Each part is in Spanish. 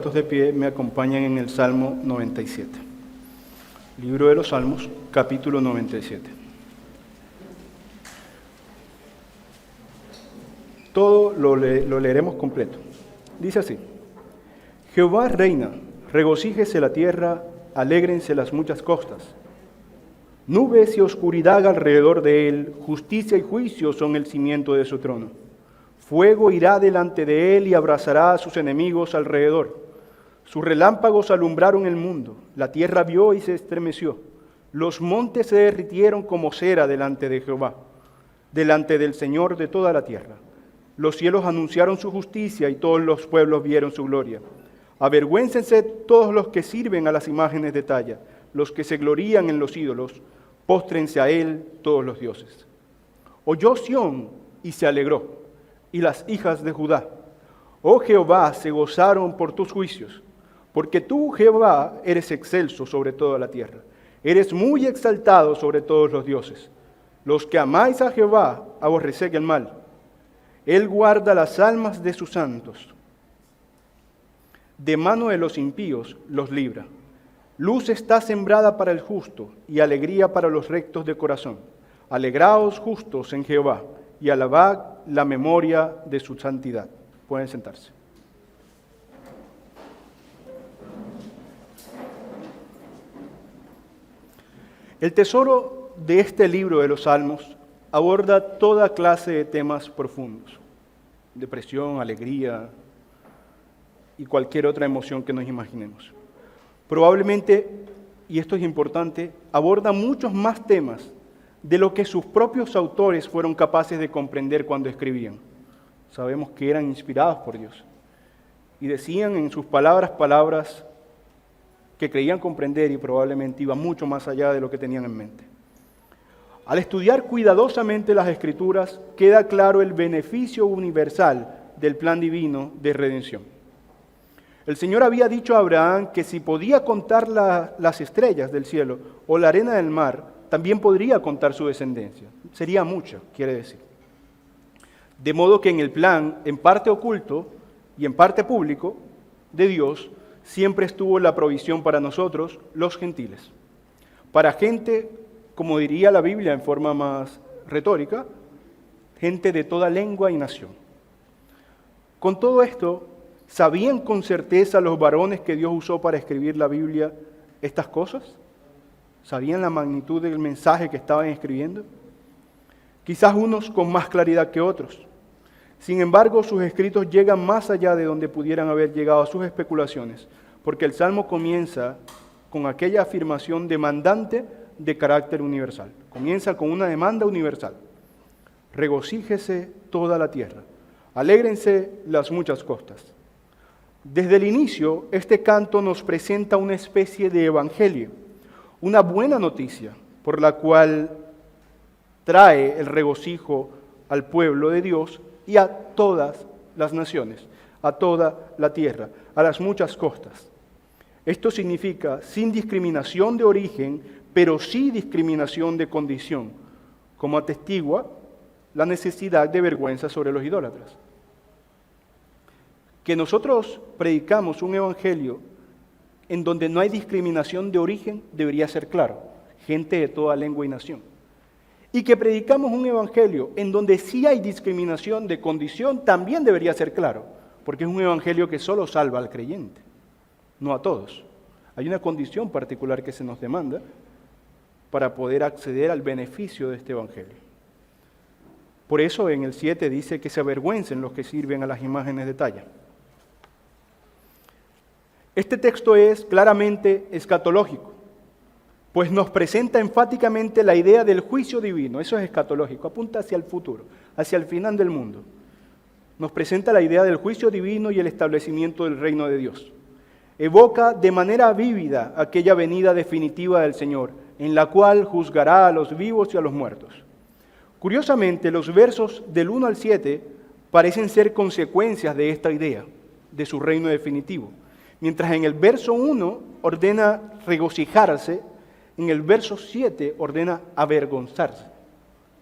puestos de pie, me acompañan en el Salmo 97. Libro de los Salmos, capítulo 97. Todo lo leeremos completo. Dice así: Jehová reina, regocíjese la tierra, alégrense las muchas costas. Nubes y oscuridad alrededor de él, justicia y juicio son el cimiento de su trono. Fuego irá delante de él y abrazará a sus enemigos alrededor. Sus relámpagos alumbraron el mundo, la tierra vio y se estremeció. Los montes se derritieron como cera delante de Jehová, delante del Señor de toda la tierra. Los cielos anunciaron su justicia y todos los pueblos vieron su gloria. Avergüéncense todos los que sirven a las imágenes de talla, los que se glorían en los ídolos, póstrense a él todos los dioses. Oyó Sión y se alegró, y las hijas de Judá. Oh Jehová, se gozaron por tus juicios, porque tú, Jehová, eres excelso sobre toda la tierra. Eres muy exaltado sobre todos los dioses. Los que amáis a Jehová, aborreced el mal. Él guarda las almas de sus santos. De mano de los impíos los libra. Luz está sembrada para el justo y alegría para los rectos de corazón. Alegraos justos en Jehová y alabad la memoria de su santidad. Pueden sentarse. El tesoro de este libro de los Salmos aborda toda clase de temas profundos: depresión, alegría y cualquier otra emoción que nos imaginemos. Probablemente, y esto es importante, aborda muchos más temas de lo que sus propios autores fueron capaces de comprender cuando escribían. Sabemos que eran inspirados por Dios y decían en sus palabras que creían comprender y probablemente iban mucho más allá de lo que tenían en mente. Al estudiar cuidadosamente las Escrituras, queda claro el beneficio universal del plan divino de redención. El Señor había dicho a Abraham que si podía contar las estrellas del cielo o la arena del mar, también podría contar su descendencia. Sería mucha, quiere decir. De modo que en el plan, en parte oculto y en parte público, de Dios, siempre estuvo la provisión para nosotros, los gentiles. Para gente, como diría la Biblia en forma más retórica, gente de toda lengua y nación. Con todo esto, ¿sabían con certeza los varones que Dios usó para escribir la Biblia estas cosas? ¿Sabían la magnitud del mensaje que estaban escribiendo? Quizás unos con más claridad que otros. Sin embargo, sus escritos llegan más allá de donde pudieran haber llegado a sus especulaciones, porque el Salmo comienza con aquella afirmación demandante de carácter universal. Comienza con una demanda universal. Regocíjese toda la tierra, alégrense las muchas costas. Desde el inicio, este canto nos presenta una especie de evangelio, una buena noticia por la cual trae el regocijo al pueblo de Dios y a todas las naciones, a toda la tierra, a las muchas costas. Esto significa sin discriminación de origen, pero sí discriminación de condición, como atestigua la necesidad de vergüenza sobre los idólatras. Que nosotros predicamos un evangelio en donde no hay discriminación de origen debería ser claro, gente de toda lengua y nación. Y que predicamos un evangelio en donde sí hay discriminación de condición también debería ser claro, porque es un evangelio que solo salva al creyente, no a todos. Hay una condición particular que se nos demanda para poder acceder al beneficio de este evangelio. Por eso en el 7 dice que se avergüencen los que sirven a las imágenes de talla. Este texto es claramente escatológico, pues nos presenta enfáticamente la idea del juicio divino. Eso es escatológico, apunta hacia el futuro, hacia el final del mundo. Nos presenta la idea del juicio divino y el establecimiento del reino de Dios. Evoca de manera vívida aquella venida definitiva del Señor, en la cual juzgará a los vivos y a los muertos. Curiosamente, los versos del 1 al 7 parecen ser consecuencias de esta idea, de su reino definitivo. Mientras en el verso 1 ordena regocijarse, en el verso 7 ordena avergonzarse.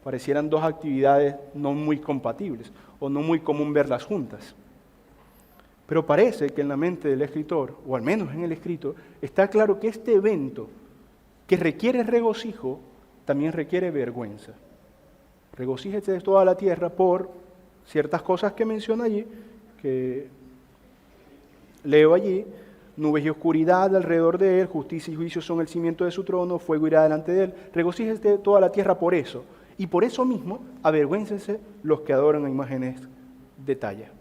Parecieran dos actividades no muy compatibles o no muy común verlas juntas. Pero parece que en la mente del escritor, o al menos en el escrito, está claro que este evento que requiere regocijo, también requiere vergüenza. Regocíjese de toda la tierra por ciertas cosas que menciona allí, que leo allí: nubes y oscuridad alrededor de él, justicia y juicio son el cimiento de su trono, fuego irá delante de él. Regocíjese de toda la tierra por eso. Y por eso mismo, avergüéncense los que adoran a imágenes de talla.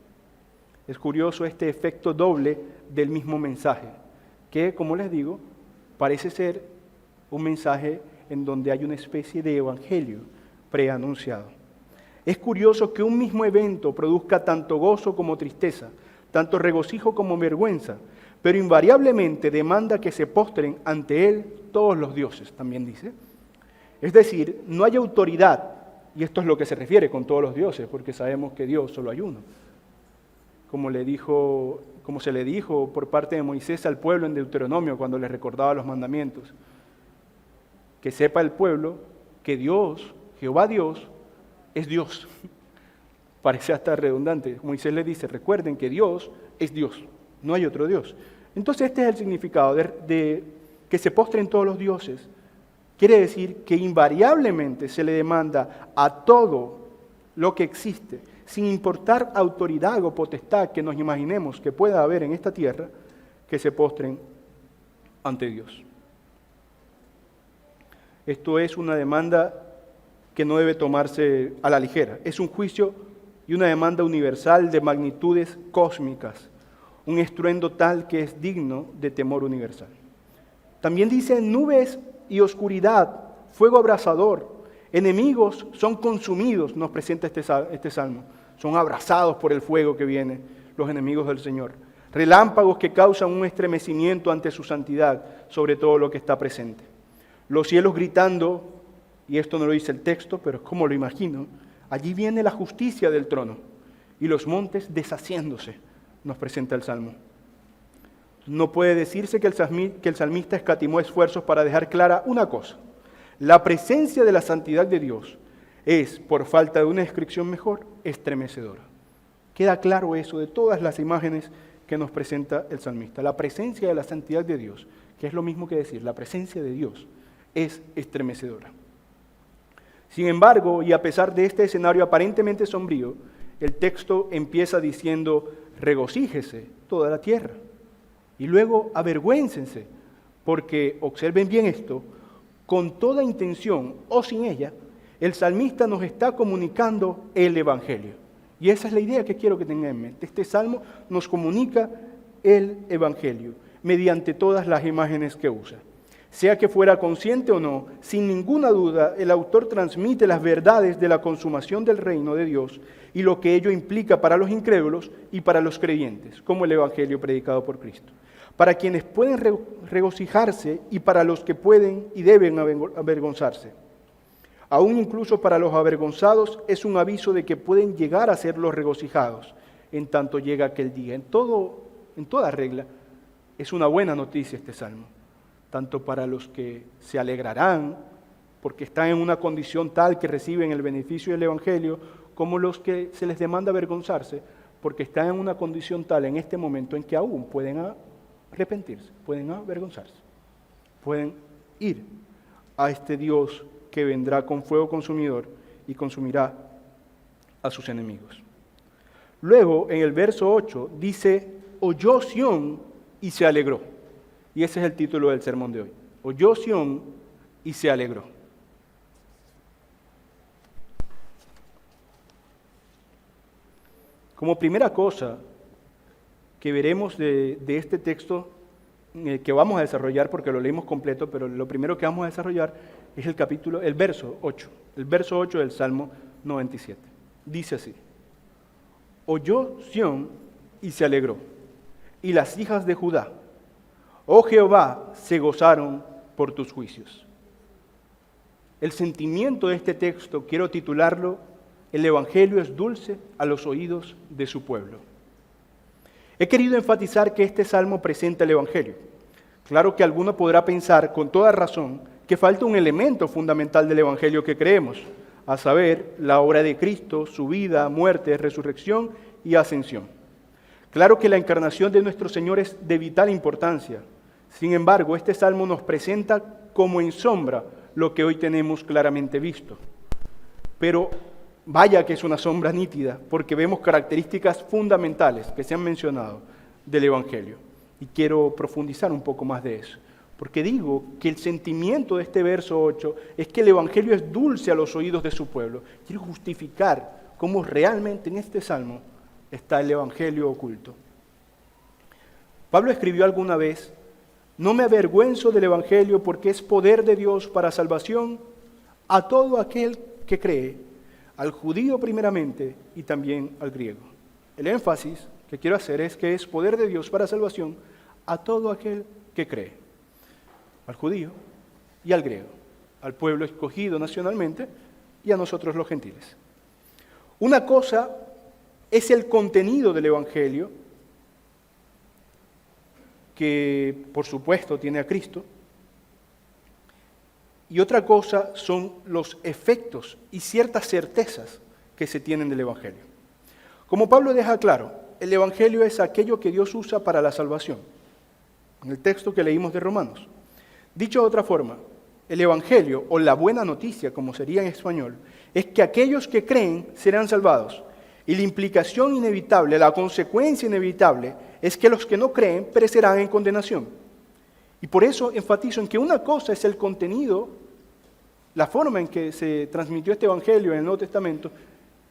Es curioso este efecto doble del mismo mensaje, que, como les digo, parece ser un mensaje en donde hay una especie de evangelio preanunciado. Es curioso que un mismo evento produzca tanto gozo como tristeza, tanto regocijo como vergüenza, pero invariablemente demanda que se postren ante él todos los dioses, también dice. Es decir, no hay autoridad, y esto es lo que se refiere con todos los dioses, porque sabemos que Dios solo hay uno. Como se le dijo por parte de Moisés al pueblo en Deuteronomio cuando le recordaba los mandamientos. Que sepa el pueblo que Dios, Jehová Dios, es Dios. Parece hasta redundante. Moisés le dice: recuerden que Dios es Dios, no hay otro Dios. Entonces este es el significado de que se postren todos los dioses. Quiere decir que invariablemente se le demanda a todo lo que existe, sin importar autoridad o potestad que nos imaginemos que pueda haber en esta tierra, que se postren ante Dios. Esto es una demanda que no debe tomarse a la ligera. Es un juicio y una demanda universal de magnitudes cósmicas, un estruendo tal que es digno de temor universal. También dice: nubes y oscuridad, fuego abrasador, enemigos son consumidos, nos presenta este salmo. Son abrazados por el fuego que viene, los enemigos del Señor. Relámpagos que causan un estremecimiento ante su santidad sobre todo lo que está presente. Los cielos gritando, y esto no lo dice el texto, pero es como lo imagino: allí viene la justicia del trono, y los montes deshaciéndose, nos presenta el Salmo. No puede decirse que el salmista escatimó esfuerzos para dejar clara una cosa: la presencia de la santidad de Dios es, por falta de una descripción mejor, estremecedora. Queda claro eso de todas las imágenes que nos presenta el salmista. La presencia de la santidad de Dios, que es lo mismo que decir, la presencia de Dios es estremecedora. Sin embargo, y a pesar de este escenario aparentemente sombrío, el texto empieza diciendo: regocíjese toda la tierra. Y luego avergüéncense, porque, observen bien esto, con toda intención o sin ella, el salmista nos está comunicando el Evangelio. Y esa es la idea que quiero que tengan en mente. Este salmo nos comunica el Evangelio mediante todas las imágenes que usa. Sea que fuera consciente o no, sin ninguna duda, el autor transmite las verdades de la consumación del reino de Dios y lo que ello implica para los incrédulos y para los creyentes, como el Evangelio predicado por Cristo. Para quienes pueden regocijarse y para los que pueden y deben avergonzarse. Aún incluso para los avergonzados es un aviso de que pueden llegar a ser los regocijados en tanto llega aquel día. En toda regla, es una buena noticia este salmo, tanto para los que se alegrarán porque están en una condición tal que reciben el beneficio del Evangelio, como los que se les demanda avergonzarse porque están en una condición tal en este momento en que aún pueden arrepentirse, pueden avergonzarse, pueden ir a este Dios que vendrá con fuego consumidor y consumirá a sus enemigos. Luego, en el verso 8, dice: oyó Sión y se alegró. Y ese es el título del sermón de hoy. Oyó Sión y se alegró. Como primera cosa que veremos de este texto que vamos a desarrollar, porque lo leímos completo, pero lo primero que vamos a desarrollar es el verso 8. El verso 8 del Salmo 97. Dice así: oyó Sión y se alegró, y las hijas de Judá, oh Jehová, se gozaron por tus juicios. El sentimiento de este texto, quiero titularlo: el Evangelio es dulce a los oídos de su pueblo. He querido enfatizar que este salmo presenta el Evangelio. Claro que alguno podrá pensar, con toda razón, que falta un elemento fundamental del Evangelio que creemos, a saber, la obra de Cristo, su vida, muerte, resurrección y ascensión. Claro que la encarnación de nuestro Señor es de vital importancia. Sin embargo, este salmo nos presenta como en sombra lo que hoy tenemos claramente visto. Pero vaya que es una sombra nítida, porque vemos características fundamentales que se han mencionado del Evangelio. Y quiero profundizar un poco más de eso. Porque digo que el sentimiento de este verso 8 es que el Evangelio es dulce a los oídos de su pueblo. Quiero justificar cómo realmente en este salmo está el Evangelio oculto. Pablo escribió alguna vez: no me avergüenzo del Evangelio porque es poder de Dios para salvación a todo aquel que cree, al judío primeramente y también al griego. El énfasis que quiero hacer es que es poder de Dios para salvación a todo aquel que cree, al judío y al griego, al pueblo escogido nacionalmente y a nosotros los gentiles. Una cosa es el contenido del Evangelio, que por supuesto tiene a Cristo, y otra cosa son los efectos y ciertas certezas que se tienen del Evangelio. Como Pablo deja claro, el Evangelio es aquello que Dios usa para la salvación, en el texto que leímos de Romanos. Dicho de otra forma, el Evangelio, o la buena noticia, como sería en español, es que aquellos que creen serán salvados. Y la implicación inevitable, la consecuencia inevitable, es que los que no creen perecerán en condenación. Y por eso enfatizo en que una cosa es el contenido, la forma en que se transmitió este Evangelio en el Nuevo Testamento,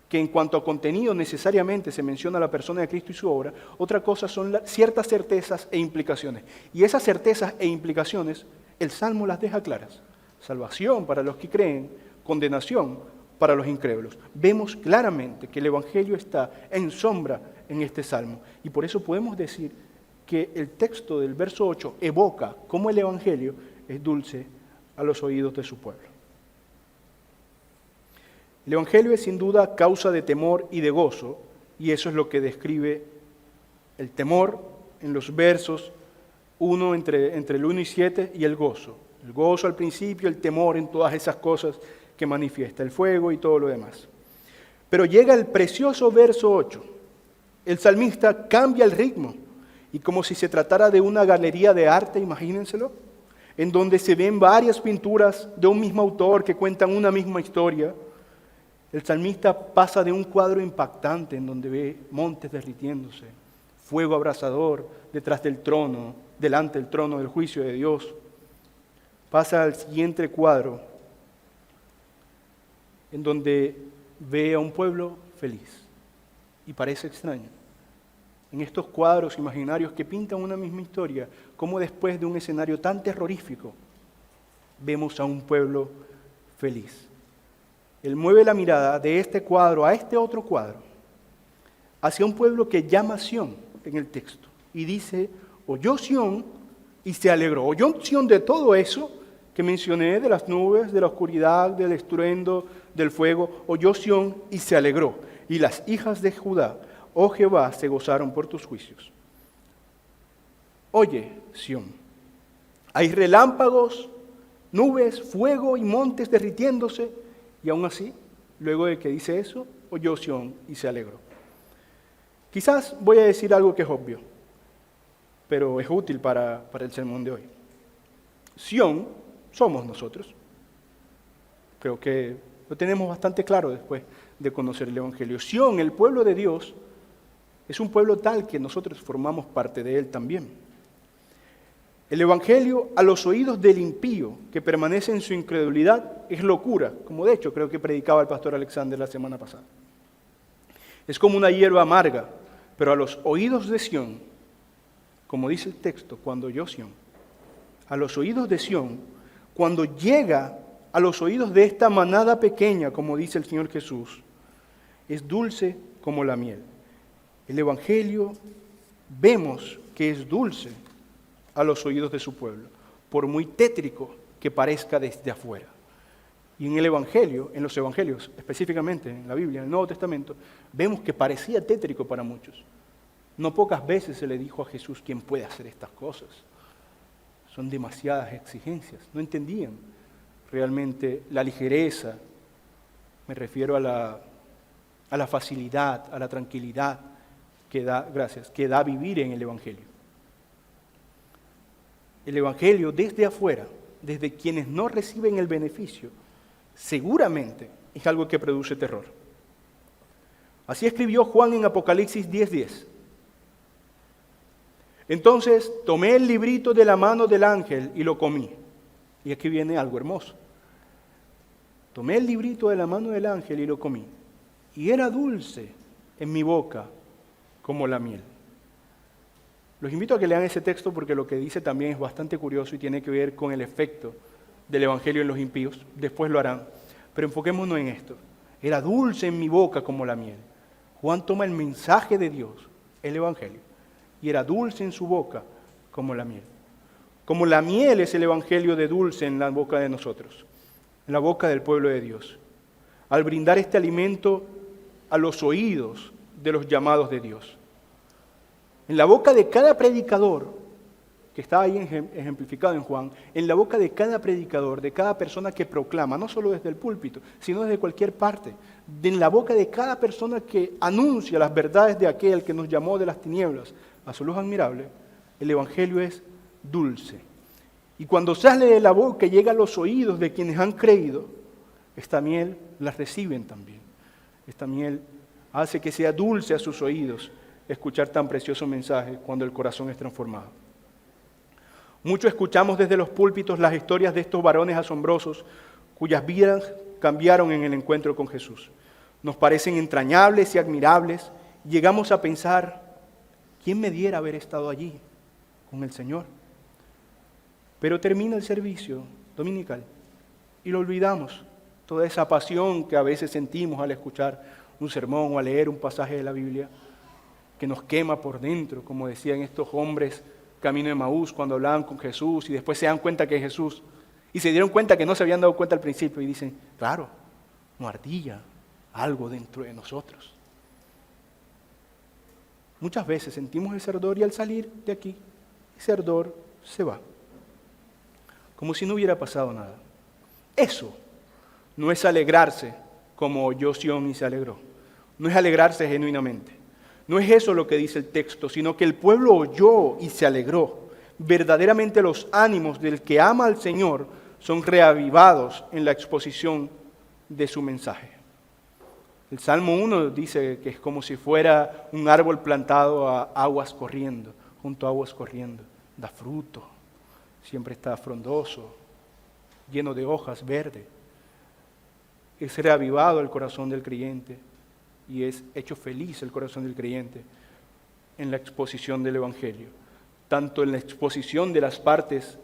que en cuanto a contenido necesariamente se menciona la persona de Cristo y su obra. Otra cosa son ciertas certezas e implicaciones. Y esas certezas e implicaciones, el Salmo las deja claras. Salvación para los que creen, condenación para los incrédulos. Vemos claramente que el Evangelio está en sombra en este Salmo. Y por eso podemos decir que el texto del verso 8 evoca cómo el Evangelio es dulce a los oídos de su pueblo. El Evangelio es sin duda causa de temor y de gozo, y eso es lo que describe el temor en los versos 1 entre el 1 y 7 y el gozo. El gozo al principio, el temor en todas esas cosas que manifiesta, el fuego y todo lo demás. Pero llega el precioso verso 8. El salmista cambia el ritmo, y como si se tratara de una galería de arte, imagínenselo, en donde se ven varias pinturas de un mismo autor que cuentan una misma historia. El salmista pasa de un cuadro impactante en donde ve montes derritiéndose, fuego abrasador detrás del trono, delante del trono del juicio de Dios. Pasa al siguiente cuadro en donde ve a un pueblo feliz. Y parece extraño. En estos cuadros imaginarios que pintan una misma historia, como después de un escenario tan terrorífico, vemos a un pueblo feliz. Él mueve la mirada de este cuadro a este otro cuadro, hacia un pueblo que llama Sión en el texto, y dice: oyó Sión y se alegró. Oyó Sión de todo eso que mencioné, de las nubes, de la oscuridad, del estruendo, del fuego. Oyó Sión y se alegró. Y las hijas de Judá, oh Jehová, se gozaron por tus juicios. Oye, Sión, hay relámpagos, nubes, fuego y montes derritiéndose. Y aún así, luego de que dice eso, oyó Sión y se alegró. Quizás voy a decir algo que es obvio, pero es útil para el sermón de hoy. Sión somos nosotros. Creo que lo tenemos bastante claro después de conocer el Evangelio. Sión, el pueblo de Dios, es un pueblo tal que nosotros formamos parte de él también. El Evangelio a los oídos del impío que permanece en su incredulidad es locura, como de hecho creo que predicaba el pastor Alexander la semana pasada. Es como una hierba amarga, pero a los oídos de Sión, como dice el texto, cuando oyó Sión, a los oídos de Sión, cuando llega a los oídos de esta manada pequeña, como dice el Señor Jesús, es dulce como la miel. El Evangelio vemos que es dulce a los oídos de su pueblo, por muy tétrico que parezca desde afuera. Y en el Evangelio, en los Evangelios, específicamente en la Biblia, en el Nuevo Testamento, vemos que parecía tétrico para muchos. No pocas veces se le dijo a Jesús: ¿quién puede hacer estas cosas? Son demasiadas exigencias. No entendían realmente la ligereza, me refiero a la facilidad, a la tranquilidad que da vivir en el Evangelio. El Evangelio desde afuera, desde quienes no reciben el beneficio, seguramente es algo que produce terror. Así escribió Juan en Apocalipsis 10:10. Entonces tomé el librito de la mano del ángel y lo comí. Y aquí viene algo hermoso. Tomé el librito de la mano del ángel y lo comí. Y era dulce en mi boca como la miel. Los invito a que lean ese texto porque lo que dice también es bastante curioso y tiene que ver con el efecto del Evangelio en los impíos. Después lo harán. Pero enfoquémonos en esto. Era dulce en mi boca como la miel. Juan toma el mensaje de Dios, el Evangelio, y era dulce en su boca como la miel. Como la miel es el Evangelio de dulce en la boca de nosotros, en la boca del pueblo de Dios, al brindar este alimento a los oídos de los llamados de Dios. En la boca de cada predicador, que está ahí ejemplificado en Juan, en la boca de cada predicador, de cada persona que proclama, no solo desde el púlpito, sino desde cualquier parte, en la boca de cada persona que anuncia las verdades de aquel que nos llamó de las tinieblas a su luz admirable, el Evangelio es dulce. Y cuando sale de la boca y llega a los oídos de quienes han creído, esta miel la reciben también. Esta miel hace que sea dulce a sus oídos escuchar tan precioso mensaje cuando el corazón es transformado. Mucho escuchamos desde los púlpitos las historias de estos varones asombrosos cuyas vidas cambiaron en el encuentro con Jesús. Nos parecen entrañables y admirables. Llegamos a pensar, ¿quién me diera haber estado allí con el Señor? Pero termina el servicio dominical y lo olvidamos. Toda esa pasión que a veces sentimos al escuchar un sermón o al leer un pasaje de la Biblia que nos quema por dentro, como decían estos hombres camino de Emaús cuando hablaban con Jesús y después se dan cuenta que es Jesús y se dieron cuenta que no se habían dado cuenta al principio y dicen, claro, no ardilla algo dentro de nosotros. Muchas veces sentimos ese ardor y al salir de aquí, ese ardor se va, como si no hubiera pasado nada. Eso no es alegrarse como oyó Sión y se alegró, no es alegrarse genuinamente. No es eso lo que dice el texto, sino que el pueblo oyó y se alegró. Verdaderamente los ánimos del que ama al Señor son reavivados en la exposición de su mensaje. El Salmo 1 dice que es como si fuera un árbol plantado a aguas corriendo, junto a aguas corriendo. Da fruto, siempre está frondoso, lleno de hojas, verde. Es reavivado el corazón del creyente. Y es hecho feliz el corazón del creyente en la exposición del Evangelio, tanto en la exposición de las partes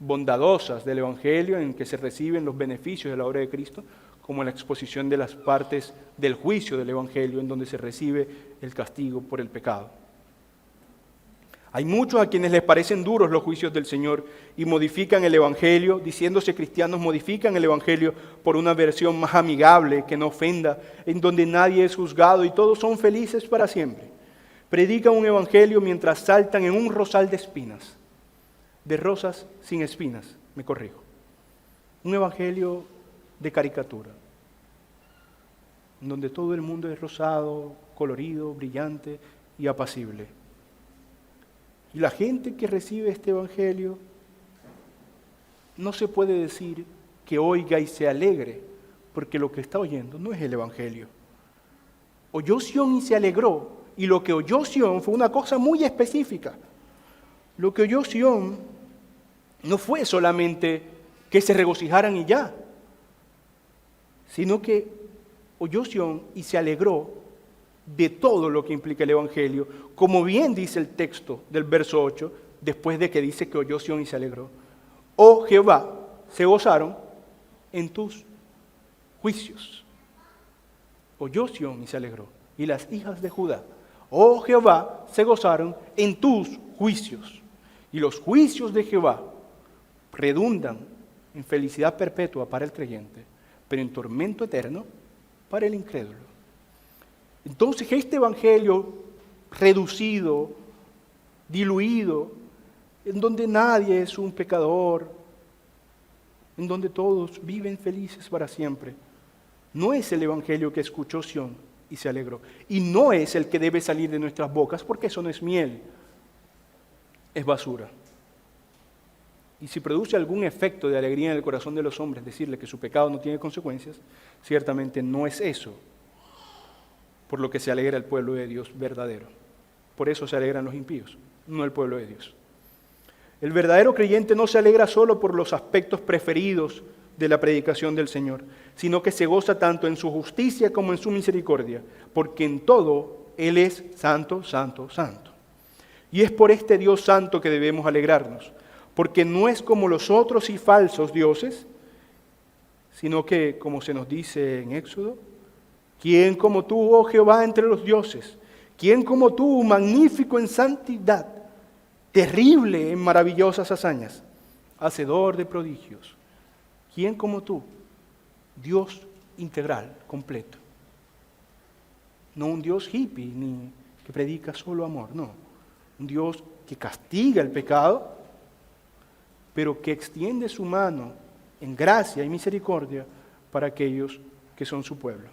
bondadosas del Evangelio en que se reciben los beneficios de la obra de Cristo, como en la exposición de las partes del juicio del Evangelio en donde se recibe el castigo por el pecado. Hay muchos a quienes les parecen duros los juicios del Señor y modifican el Evangelio, diciéndose cristianos, modifican el Evangelio por una versión más amigable, que no ofenda, en donde nadie es juzgado y todos son felices para siempre. Predican un Evangelio mientras saltan en un rosal de espinas, de rosas sin espinas, me corrijo. Un Evangelio de caricatura, en donde todo el mundo es rosado, colorido, brillante y apacible. Y la gente que recibe este Evangelio no se puede decir que oiga y se alegre, porque lo que está oyendo no es el Evangelio. Oyó Sión y se alegró, y lo que oyó Sión fue una cosa muy específica. Lo que oyó Sión no fue solamente que se regocijaran y ya, sino que oyó Sión y se alegró de todo lo que implica el Evangelio, como bien dice el texto del verso 8, después de que dice que oyó Sión y se alegró. Oh Jehová, se gozaron en tus juicios. Oyó Sión y se alegró. Y las hijas de Judá, oh Jehová, se gozaron en tus juicios. Y los juicios de Jehová redundan en felicidad perpetua para el creyente, pero en tormento eterno para el incrédulo. Entonces, este Evangelio reducido, diluido, en donde nadie es un pecador, en donde todos viven felices para siempre, no es el Evangelio que escuchó Sión y se alegró. Y no es el que debe salir de nuestras bocas, porque eso no es miel, es basura. Y si produce algún efecto de alegría en el corazón de los hombres, decirle que su pecado no tiene consecuencias, ciertamente no es eso por lo que se alegra el pueblo de Dios verdadero. Por eso se alegran los impíos, no el pueblo de Dios. El verdadero creyente no se alegra solo por los aspectos preferidos de la predicación del Señor, sino que se goza tanto en su justicia como en su misericordia, porque en todo Él es santo, santo, santo. Y es por este Dios santo que debemos alegrarnos, porque no es como los otros y falsos dioses, sino que, como se nos dice en Éxodo, ¿quién como tú, oh Jehová, entre los dioses? ¿Quién como tú, magnífico en santidad, terrible en maravillosas hazañas, hacedor de prodigios? ¿Quién como tú? Dios integral, completo. No un Dios hippie, ni que predica solo amor, no. Un Dios que castiga el pecado, pero que extiende su mano en gracia y misericordia para aquellos que son su pueblo.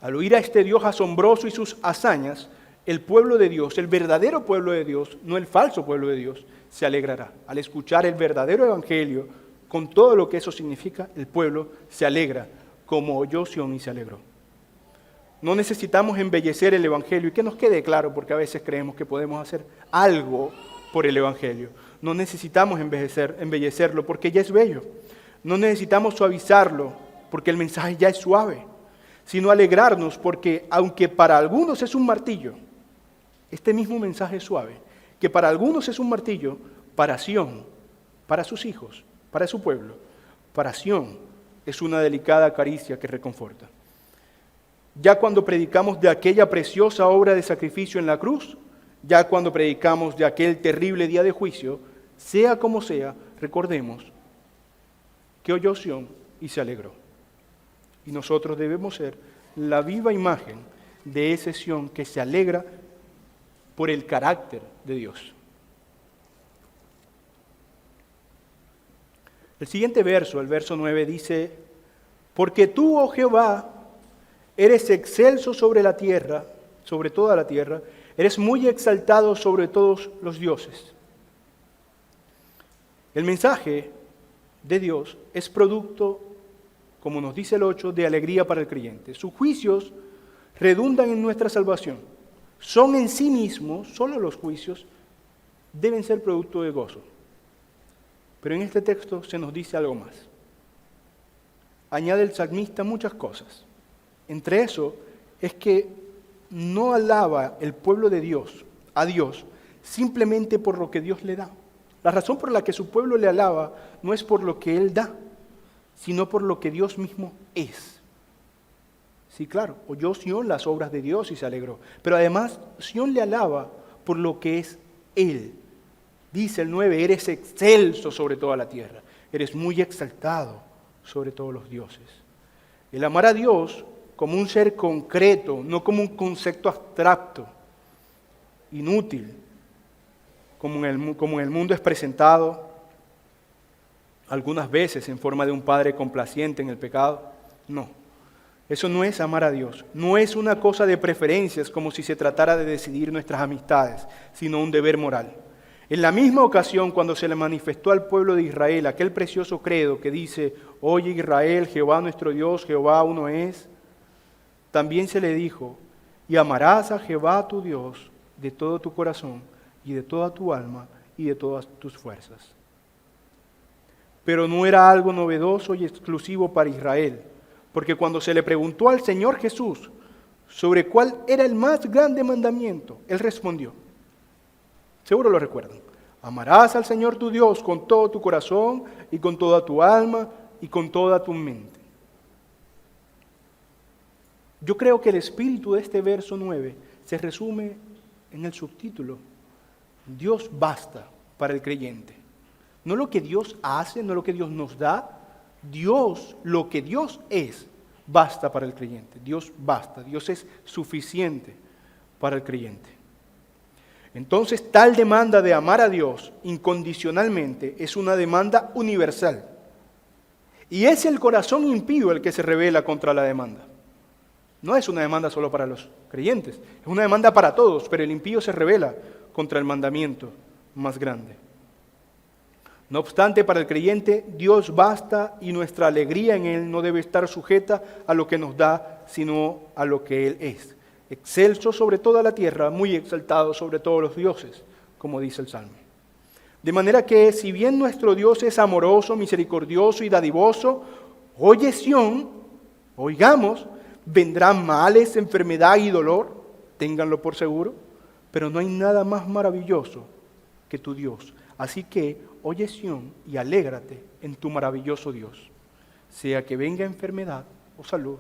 Al oír a este Dios asombroso y sus hazañas, el pueblo de Dios, el verdadero pueblo de Dios, no el falso pueblo de Dios, se alegrará. Al escuchar el verdadero evangelio, con todo lo que eso significa, el pueblo se alegra, como oyó Sión y se alegró. No necesitamos embellecer el evangelio, y que nos quede claro, porque a veces creemos que podemos hacer algo por el evangelio. No necesitamos embellecerlo, porque ya es bello. No necesitamos suavizarlo, porque el mensaje ya es suave, sino alegrarnos, porque aunque para algunos es un martillo, este mismo mensaje es suave, que para algunos es un martillo, para Sión, para sus hijos, para su pueblo, para Sión es una delicada caricia que reconforta. Ya cuando predicamos de aquella preciosa obra de sacrificio en la cruz, ya cuando predicamos de aquel terrible día de juicio, sea como sea, recordemos que oyó Sión y se alegró. Y nosotros debemos ser la viva imagen de ese Sión que se alegra por el carácter de Dios. El siguiente verso, el verso 9, dice: porque tú, oh Jehová, eres excelso sobre la tierra, sobre toda la tierra, eres muy exaltado sobre todos los dioses. El mensaje de Dios es producto, como nos dice el 8, de alegría para el creyente. Sus juicios redundan en nuestra salvación. Son en sí mismos, solo los juicios, deben ser producto de gozo. Pero en este texto se nos dice algo más. Añade el salmista muchas cosas. Entre eso es que no alaba el pueblo de Dios a Dios simplemente por lo que Dios le da. La razón por la que su pueblo le alaba no es por lo que Él da, sino por lo que Dios mismo es. Sí, claro, oyó Sión las obras de Dios y se alegró. Pero además, Sión le alaba por lo que es Él. Dice el 9, eres excelso sobre toda la tierra. Eres muy exaltado sobre todos los dioses. El amar a Dios como un ser concreto, no como un concepto abstracto, inútil, como en el mundo es presentado algunas veces en forma de un padre complaciente en el pecado. No, eso no es amar a Dios. No es una cosa de preferencias como si se tratara de decidir nuestras amistades, sino un deber moral. En la misma ocasión, cuando se le manifestó al pueblo de Israel aquel precioso credo que dice: oye Israel, Jehová nuestro Dios, Jehová uno es, también se le dijo: y amarás a Jehová tu Dios de todo tu corazón y de toda tu alma y de todas tus fuerzas. Pero no era algo novedoso y exclusivo para Israel, porque cuando se le preguntó al Señor Jesús sobre cuál era el más grande mandamiento, Él respondió, seguro lo recuerdan: amarás al Señor tu Dios con todo tu corazón y con toda tu alma y con toda tu mente. Yo creo que el espíritu de este verso 9 se resume en el subtítulo: Dios basta para el creyente. No lo que Dios hace, no lo que Dios nos da, Dios, lo que Dios es, basta para el creyente. Dios basta, Dios es suficiente para el creyente. Entonces, tal demanda de amar a Dios incondicionalmente es una demanda universal. Y es el corazón impío el que se rebela contra la demanda. No es una demanda solo para los creyentes, es una demanda para todos, pero el impío se rebela contra el mandamiento más grande. No obstante, para el creyente, Dios basta y nuestra alegría en Él no debe estar sujeta a lo que nos da, sino a lo que Él es. Excelso sobre toda la tierra, muy exaltado sobre todos los dioses, como dice el Salmo. De manera que, si bien nuestro Dios es amoroso, misericordioso y dadivoso, oye Sión, oigamos, vendrán males, enfermedad y dolor, ténganlo por seguro, pero no hay nada más maravilloso que tu Dios. Así que, oye Sión y alégrate en tu maravilloso Dios, sea que venga enfermedad o salud,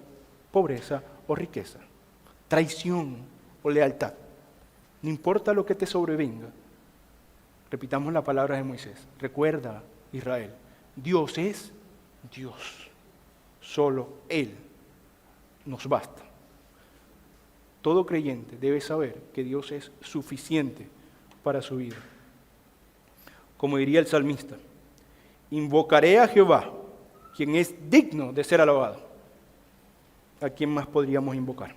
pobreza o riqueza, traición o lealtad. No importa lo que te sobrevenga. Repitamos la palabra de Moisés. Recuerda, Israel, Dios es Dios. Solo Él nos basta. Todo creyente debe saber que Dios es suficiente para su vida. Como diría el salmista, invocaré a Jehová, quien es digno de ser alabado. ¿A quién más podríamos invocar?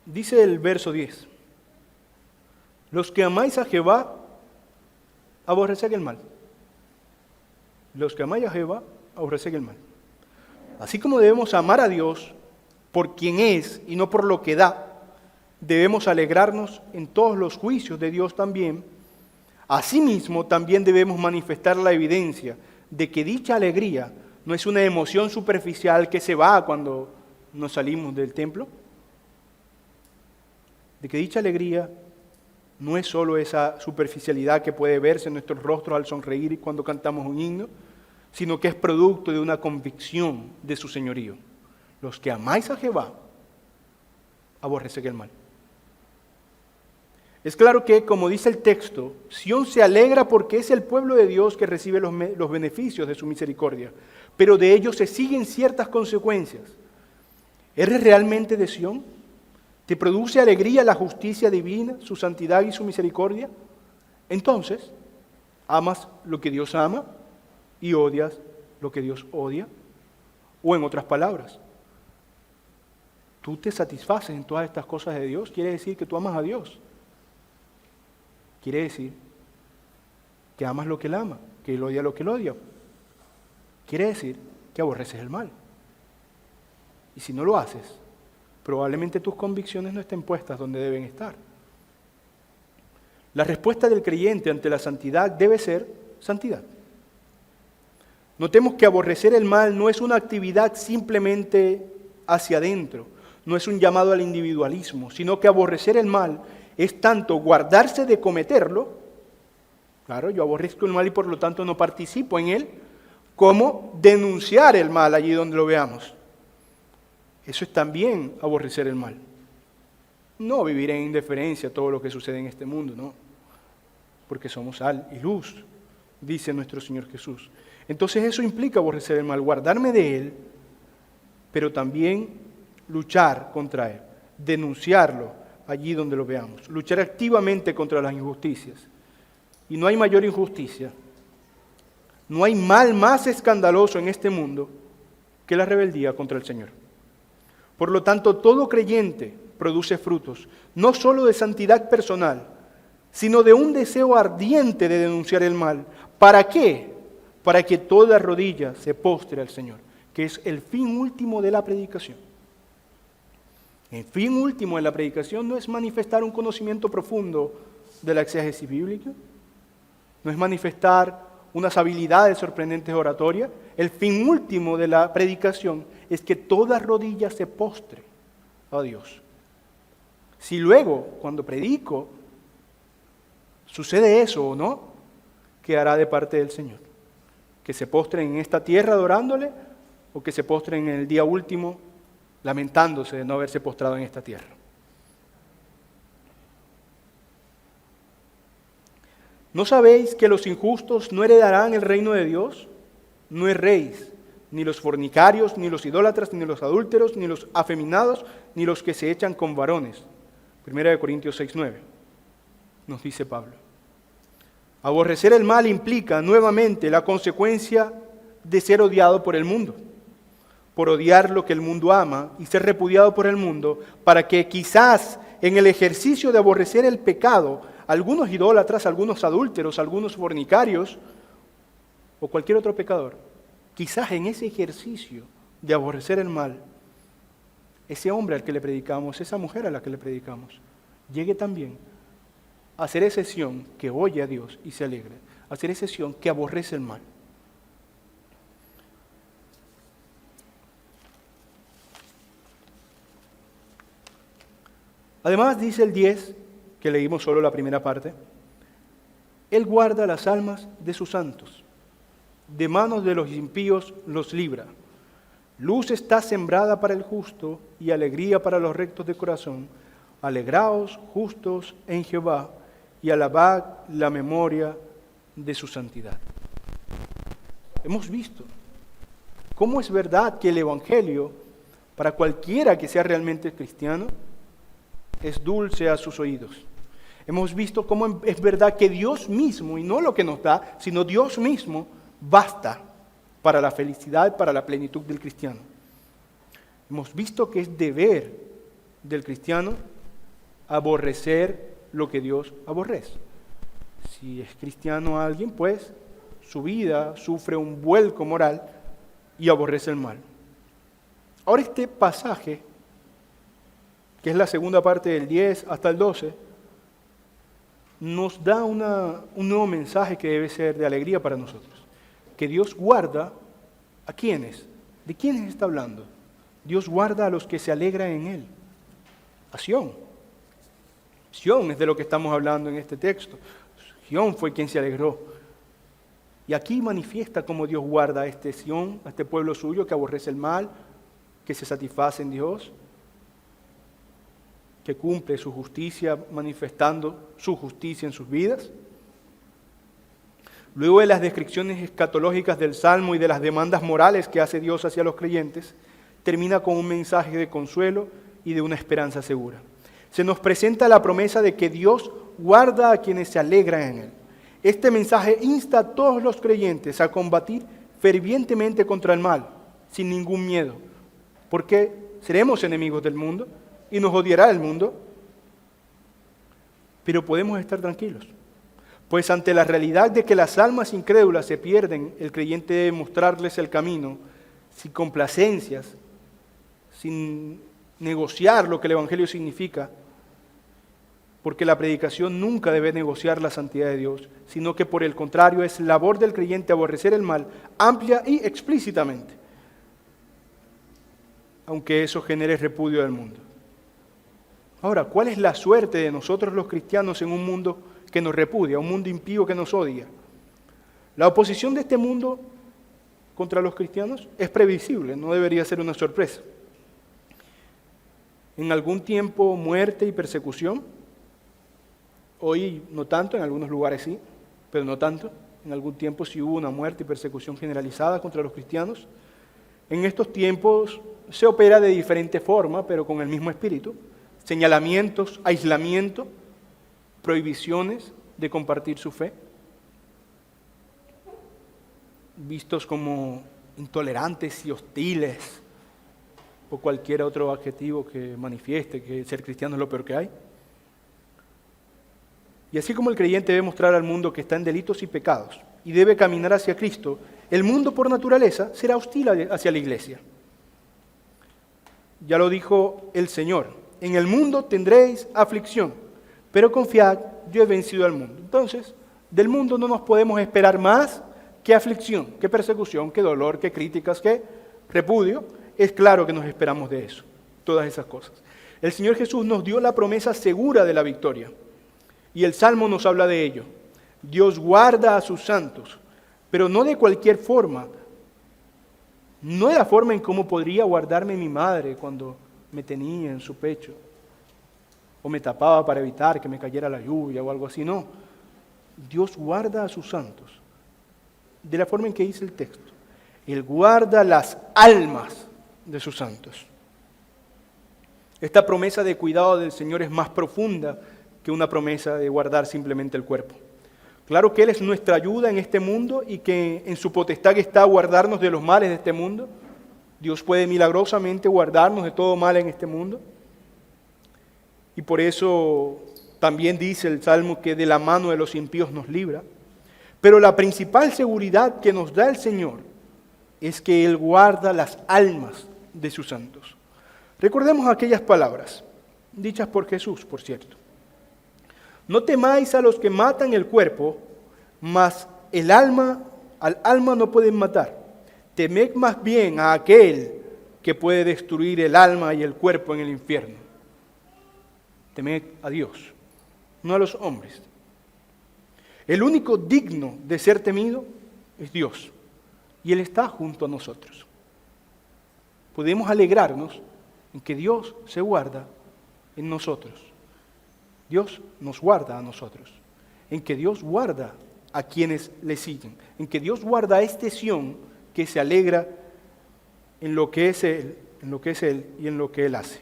Dice el verso 10, los que amáis a Jehová, aborreced el mal. Los que amáis a Jehová, aborreced el mal. Así como debemos amar a Dios por quien es y no por lo que da, debemos alegrarnos en todos los juicios de Dios también. Asimismo, también debemos manifestar la evidencia de que dicha alegría no es una emoción superficial que se va cuando nos salimos del templo, de que dicha alegría no es solo esa superficialidad que puede verse en nuestros rostros al sonreír y cuando cantamos un himno, sino que es producto de una convicción de su señorío. Los que amáis a Jehová, aborreced el mal. Es claro que, como dice el texto, Sión se alegra porque es el pueblo de Dios que recibe los beneficios de su misericordia, pero de ello se siguen ciertas consecuencias. ¿Eres realmente de Sión? ¿Te produce alegría la justicia divina, su santidad y su misericordia? Entonces, ¿amas lo que Dios ama y odias lo que Dios odia? O en otras palabras, ¿tú te satisfaces en todas estas cosas de Dios? Quiere decir que tú amas a Dios. Quiere decir que amas lo que Él ama, que Él odia lo que Él odia. Quiere decir que aborreces el mal. Y si no lo haces, probablemente tus convicciones no estén puestas donde deben estar. La respuesta del creyente ante la santidad debe ser santidad. Notemos que aborrecer el mal no es una actividad simplemente hacia adentro, no es un llamado al individualismo, sino que aborrecer el mal es tanto guardarse de cometerlo, claro, yo aborrezco el mal y por lo tanto no participo en él, como denunciar el mal allí donde lo veamos. Eso es también aborrecer el mal. No vivir en indiferencia a todo lo que sucede en este mundo, no. Porque somos sal y luz, dice nuestro Señor Jesús. Entonces eso implica aborrecer el mal, guardarme de él, pero también luchar contra él, denunciarlo allí donde lo veamos, luchar activamente contra las injusticias. Y no hay mayor injusticia, no hay mal más escandaloso en este mundo que la rebeldía contra el Señor. Por lo tanto, todo creyente produce frutos, no solo de santidad personal, sino de un deseo ardiente de denunciar el mal. ¿Para qué? Para que toda rodilla se postre al Señor, que es el fin último de la predicación. El fin último de la predicación no es manifestar un conocimiento profundo de la exégesis bíblica, no es manifestar unas habilidades sorprendentes de oratoria. El fin último de la predicación es que toda rodilla se postre a Dios. Si luego, cuando predico, sucede eso o no, quedará de parte del Señor. Que se postren en esta tierra adorándole o que se postren en el día último lamentándose de no haberse postrado en esta tierra. ¿No sabéis que los injustos no heredarán el reino de Dios? No erréis, ni los fornicarios, ni los idólatras, ni los adúlteros, ni los afeminados, ni los que se echan con varones. 1 Corintios 6:9. nos dice Pablo. Aborrecer el mal implica nuevamente la consecuencia de ser odiado por el mundo, por odiar lo que el mundo ama y ser repudiado por el mundo, para que quizás en el ejercicio de aborrecer el pecado, algunos idólatras, algunos adúlteros, algunos fornicarios o cualquier otro pecador, quizás en ese ejercicio de aborrecer el mal, ese hombre al que le predicamos, esa mujer a la que le predicamos, llegue también a hacer excepción que oye a Dios y se alegre, a hacer excepción que aborrece el mal. Además, dice el 10, que leímos solo la primera parte, Él guarda las almas de sus santos, de manos de los impíos los libra. Luz está sembrada para el justo y alegría para los rectos de corazón. Alegraos, justos, en Jehová, y alabad la memoria de su santidad. Hemos visto cómo es verdad que el Evangelio, para cualquiera que sea realmente cristiano, es dulce a sus oídos. Hemos visto cómo es verdad que Dios mismo, y no lo que nos da, sino Dios mismo, basta para la felicidad, para la plenitud del cristiano. Hemos visto que es deber del cristiano aborrecer lo que Dios aborrece. Si es cristiano alguien, pues su vida sufre un vuelco moral y aborrece el mal. Ahora este pasaje, que es la segunda parte del 10 hasta el 12, nos da un nuevo mensaje que debe ser de alegría para nosotros. Que Dios guarda a ¿quiénes? ¿De quiénes está hablando? Dios guarda a los que se alegran en Él. A Sión. Sión es de lo que estamos hablando en este texto. Sión fue quien se alegró. Y aquí manifiesta cómo Dios guarda a este Sión, a este pueblo suyo que aborrece el mal, que se satisface en Dios, que cumple su justicia manifestando su justicia en sus vidas. Luego de las descripciones escatológicas del Salmo y de las demandas morales que hace Dios hacia los creyentes, termina con un mensaje de consuelo y de una esperanza segura. Se nos presenta la promesa de que Dios guarda a quienes se alegran en Él. Este mensaje insta a todos los creyentes a combatir fervientemente contra el mal, sin ningún miedo, porque seremos enemigos del mundo y nos odiará el mundo, pero podemos estar tranquilos, pues ante la realidad de que las almas incrédulas se pierden, el creyente debe mostrarles el camino sin complacencias, sin negociar lo que el Evangelio significa, porque la predicación nunca debe negociar la santidad de Dios, sino que por el contrario es labor del creyente aborrecer el mal amplia y explícitamente, aunque eso genere repudio del mundo. Ahora, ¿cuál es la suerte de nosotros los cristianos en un mundo que nos repudia, un mundo impío que nos odia? La oposición de este mundo contra los cristianos es previsible, no debería ser una sorpresa. En algún tiempo, muerte y persecución. Hoy no tanto, en algunos lugares sí, pero no tanto. En algún tiempo sí hubo una muerte y persecución generalizada contra los cristianos. En estos tiempos se opera de diferente forma, pero con el mismo espíritu. Señalamientos, aislamiento, prohibiciones de compartir su fe, vistos como intolerantes y hostiles, o cualquier otro adjetivo que manifieste que ser cristiano es lo peor que hay. Y así como el creyente debe mostrar al mundo que está en delitos y pecados y debe caminar hacia Cristo, el mundo por naturaleza será hostil hacia la iglesia. Ya lo dijo el Señor: en el mundo tendréis aflicción, pero confiad, yo he vencido al mundo. Entonces, del mundo no nos podemos esperar más que aflicción, que persecución, que dolor, que críticas, que repudio. Es claro que nos esperamos de eso, todas esas cosas. El Señor Jesús nos dio la promesa segura de la victoria, y el Salmo nos habla de ello. Dios guarda a sus santos, pero no de cualquier forma. No de la forma en cómo podría guardarme mi madre cuando me tenía en su pecho, o me tapaba para evitar que me cayera la lluvia o algo así, no. Dios guarda a sus santos, de la forma en que dice el texto. Él guarda las almas de sus santos. Esta promesa de cuidado del Señor es más profunda que una promesa de guardar simplemente el cuerpo. Claro que Él es nuestra ayuda en este mundo y que en su potestad está guardarnos de los males de este mundo. Dios puede milagrosamente guardarnos de todo mal en este mundo. Y por eso también dice el Salmo que de la mano de los impíos nos libra. Pero la principal seguridad que nos da el Señor es que Él guarda las almas de sus santos. Recordemos aquellas palabras, dichas por Jesús, por cierto. No temáis a los que matan el cuerpo, mas al alma no pueden matar. Temed más bien a aquel que puede destruir el alma y el cuerpo en el infierno. Temed a Dios, no a los hombres. El único digno de ser temido es Dios, y Él está junto a nosotros. Podemos alegrarnos en que Dios se guarda en nosotros. Dios nos guarda a nosotros, en que Dios guarda a quienes le siguen, en que Dios guarda a este Sión que se alegra en lo que es Él y en lo que Él hace.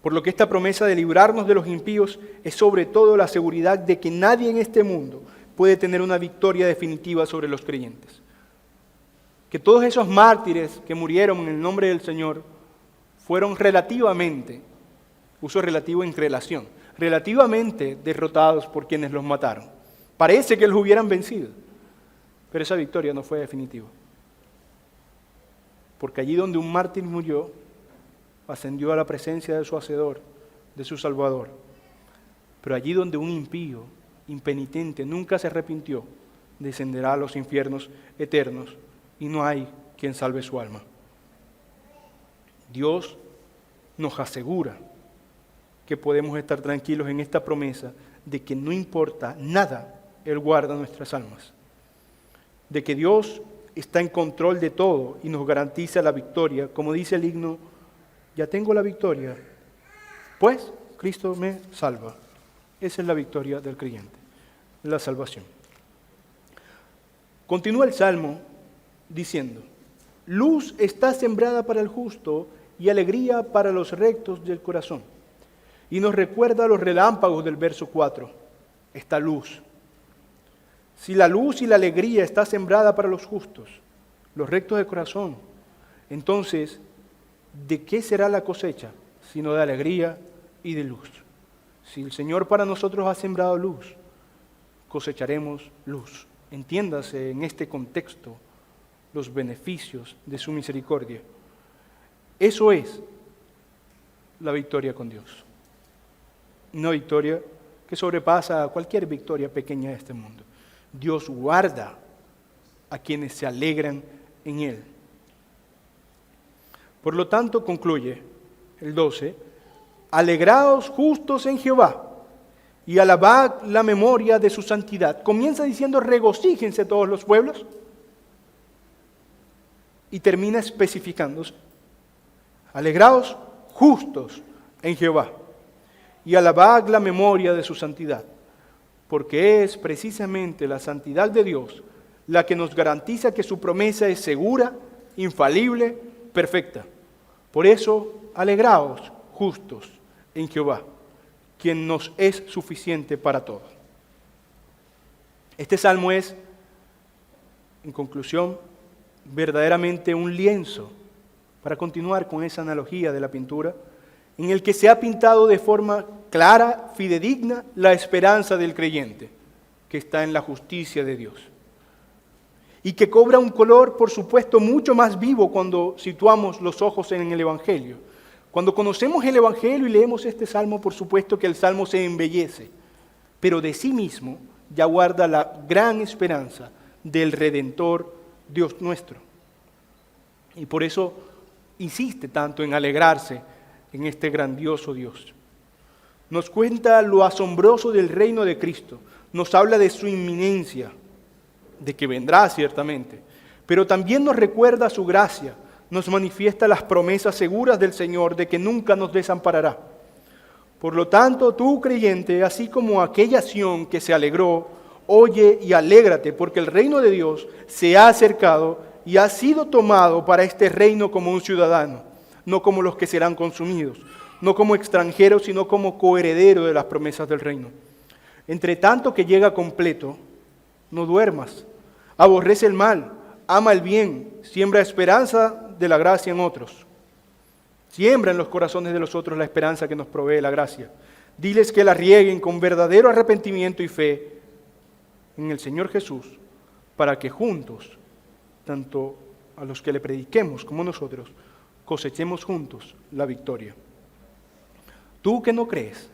Por lo que esta promesa de librarnos de los impíos es sobre todo la seguridad de que nadie en este mundo puede tener una victoria definitiva sobre los creyentes. Que todos esos mártires que murieron en el nombre del Señor fueron relativamente, uso relativo en relación, relativamente derrotados por quienes los mataron. Parece que los hubieran vencido, pero esa victoria no fue definitiva. Porque allí donde un mártir murió, ascendió a la presencia de su Hacedor, de su Salvador. Pero allí donde un impío, impenitente, nunca se arrepintió, descenderá a los infiernos eternos y no hay quien salve su alma. Dios nos asegura que podemos estar tranquilos en esta promesa de que no importa nada, Él guarda nuestras almas. De que Dios está en control de todo y nos garantiza la victoria. Como dice el himno, ya tengo la victoria, pues Cristo me salva. Esa es la victoria del creyente, la salvación. Continúa el Salmo diciendo, luz está sembrada para el justo y alegría para los rectos del corazón. Y nos recuerda los relámpagos del verso 4, esta luz. Si la luz y la alegría está sembrada para los justos, los rectos de corazón, entonces, ¿de qué será la cosecha? Sino de alegría y de luz. Si el Señor para nosotros ha sembrado luz, cosecharemos luz. Entiéndase en este contexto los beneficios de su misericordia. Eso es la victoria con Dios. Una victoria que sobrepasa a cualquier victoria pequeña de este mundo. Dios guarda a quienes se alegran en Él. Por lo tanto, concluye el 12, alegraos justos en Jehová y alabad la memoria de su santidad. Comienza diciendo, regocíjense todos los pueblos, y termina especificándose, alegraos justos en Jehová y alabad la memoria de su santidad, porque es precisamente la santidad de Dios la que nos garantiza que su promesa es segura, infalible, perfecta. Por eso, alegraos justos en Jehová, quien nos es suficiente para todo. Este salmo es, en conclusión, verdaderamente un lienzo, para continuar con esa analogía de la pintura, en el que se ha pintado de forma clara, fidedigna, la esperanza del creyente, que está en la justicia de Dios. Y que cobra un color, por supuesto, mucho más vivo cuando situamos los ojos en el Evangelio. Cuando conocemos el Evangelio y leemos este salmo, por supuesto que el salmo se embellece, pero de sí mismo ya guarda la gran esperanza del Redentor Dios nuestro. Y por eso insiste tanto en alegrarse en este grandioso Dios. Nos cuenta lo asombroso del reino de Cristo, nos habla de su inminencia, de que vendrá ciertamente, pero también nos recuerda su gracia, nos manifiesta las promesas seguras del Señor de que nunca nos desamparará. Por lo tanto, tú creyente, así como aquella Sión que se alegró, oye y alégrate, porque el reino de Dios se ha acercado y ha sido tomado para este reino como un ciudadano, no como los que serán consumidos. no como extranjero, sino como coheredero de las promesas del reino. Entre tanto que llega completo, no duermas, aborrece el mal, ama el bien, siembra esperanza de la gracia en otros. Siembra en los corazones de los otros la esperanza que nos provee la gracia. Diles que la rieguen con verdadero arrepentimiento y fe en el Señor Jesús, para que juntos, tanto a los que le prediquemos como nosotros, cosechemos juntos la victoria. Tú que no crees,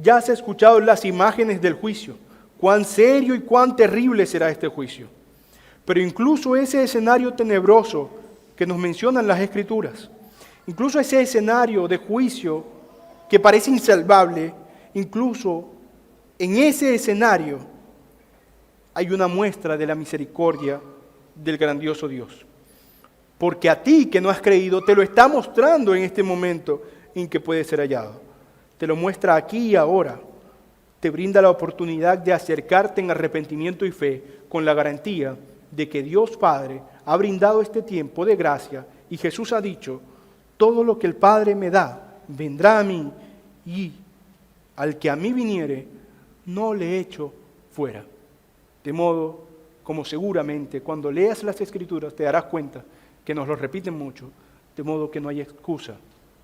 ya has escuchado las imágenes del juicio, cuán serio y cuán terrible será este juicio. Pero incluso ese escenario tenebroso que nos mencionan las Escrituras, incluso ese escenario de juicio que parece insalvable, incluso en ese escenario hay una muestra de la misericordia del grandioso Dios. Porque a ti que no has creído, te lo está mostrando en este momento en que puede ser hallado. Te lo muestra aquí y ahora. Te brinda la oportunidad de acercarte en arrepentimiento y fe con la garantía de que Dios Padre ha brindado este tiempo de gracia y Jesús ha dicho, todo lo que el Padre me da vendrá a mí y al que a mí viniere no le echo fuera. De modo como seguramente cuando leas las Escrituras te darás cuenta que nos lo repiten mucho, de modo que no hay excusa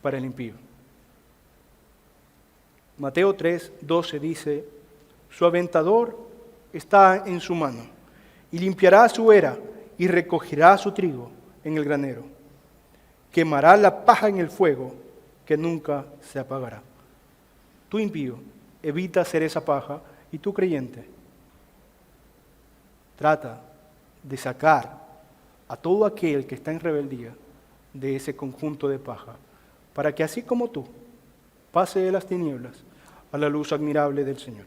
para el impío. Mateo 3:12 dice, su aventador está en su mano, y limpiará su era, y recogerá su trigo en el granero. Quemará la paja en el fuego, que nunca se apagará. Tú impío, evita hacer esa paja, y tú creyente, trata de sacar a todo aquel que está en rebeldía de ese conjunto de paja, para que así como tú, pase de las tinieblas a la luz admirable del Señor.